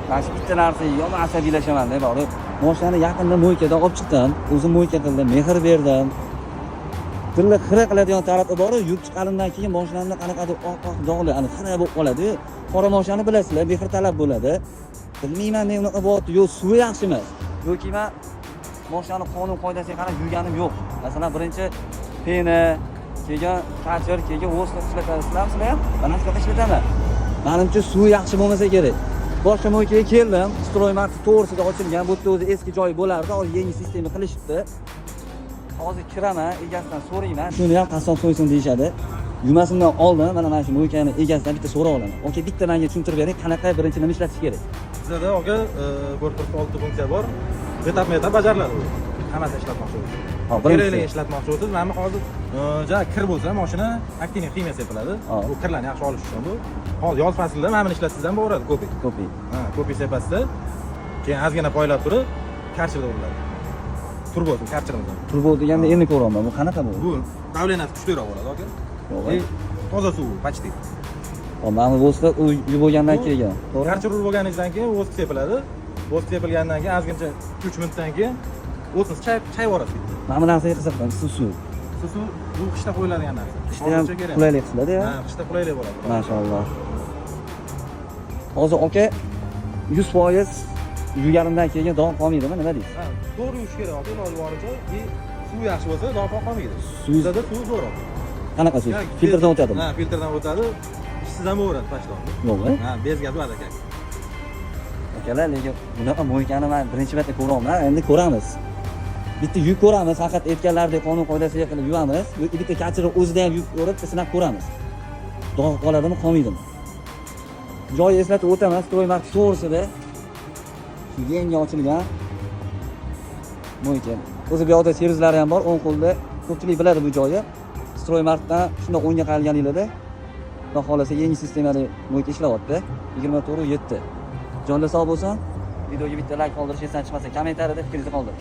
Mana shu bitta narsaga yomon asabiylashaman-da, borib. Mashinani yaqinda mo'ykadan olib chiqdim, o'zim mo'yka qildim, mehr berdim. Tilla xira qiladigan tarafi bor, yuk chiqqanidan keyin mashinamda qanaqadir oq dog'li, ani xira bo'lib qoladi. Qora mashinani bilasizlar, mehr talab bo'ladi. Bilmayman, men unaqa bo'lyapti. Yo'q, suvi yaxshi emas. Yoki men mashinani qonun qoidasiga qarab yurganim yo'q. Masalan, birinchi pena, keyin kachir, keyin o'sni ishlatasizlar, sizlar ham mana shunaqa ishlataman. Menimcha suvi yaxshi bo'lmasa kerak. Boshqa mo'ykaga keldim, Stroymark to'g'risida ochilgan, bu yerda o'zi eski joy bo'lardi, hozir yangi sistema qilishibdi. Hozir kiraman, egasidan so'rayman. Shuni ham qassob so'ysin deyshadi. Yumasimdan oldin mana shu mo'ykani egasidan bitta so'rab olaman. Oka, bitta menga tushuntirib bering, qanaqa birinchi nima ishlatish kerak? Bizda aka 446 funksiya bor. Etap-etap bajariladi. Hammasini ishlatmoqchi bo'lsangiz. Ha, birinchi kerakli ishlatmoqchi bo'lsangiz, mana hozir kir bo'lsa, mashina aktivniy ximiyasi yapiladi. Bu kirlarni yaxshi olish uchun bu. Hozir yoz faslida mana buni ishlatsangiz ham bo'laveradi, ko'pi. Ha, ko'pi sepasida keyin ozgina poylab turib, karchirda uriladi. Turbo karchirimiz. Turbo deganda endi ko'raman. Bu qanaqa bu? Bu davleniyasi kuchliroq bo'ladi, aka. Toza suv, почти. Mana bu o'sda u yuvib bo'lgandan keyin, to'g'ri? Karchir urib bo'lganingizdan keyin o'z sepiladi. O'z sepilgandan keyin ozgincha 3 minutdan keyin o'tni chayib yuborasiz. Mana bu narsaga qiziqdim, suv. Suv bu qishda qo'yiladigan narsa. Qishda ham qulaylik qiladi-ya. Ha, qishda qulaylik bo'ladi. Mashalloh. Hozir aka 100% yuvganimdan keyin dog' qolmaydimi, nima deysiz? Ha, to'g'ri yuvish kerak, aka, iloji boricha. Suv yaxshi bo'lsa, dog' qolmaydi. Suvda suv zo'roq. Qanaqa suv? Filtrdan o'tadimi? Ha, filtrdan o'tadi. Ishsiz ham bo'veradi pashtoq. Yo'q-a? Ha, bezgaz bo'ladi aka. Akalar, lekin bunaqa mo'ykani men birinchi marta ko'raman, endi ko'ramiz. Bitta yuk ko'ramiz, faqat aytganlaridek qonun qoidasiga qilib yuvamiz. Yoki bitta kachirib o'zida ham yuk o'rib sinab ko'ramiz. Dog' qoladimi, qolmaydimi? Joy eslatib o'taman, Stroymark to'g'risida. Yangi ochilgan mo'yka. O'zi bu yerda servislar ham bor, o'ng qo'lda. Ko'pchilik biladi bu joyni. Stroymarkdan shunda o'ngga qayrilganinglarda, xudo xolasa yangi sistemali mo'yka ishlayapti. 24/7. Jonda sog' bo'lsin. Videoga bitta like qoldirish esdan chiqmasa, kommentariyada fikringizni qoldiring.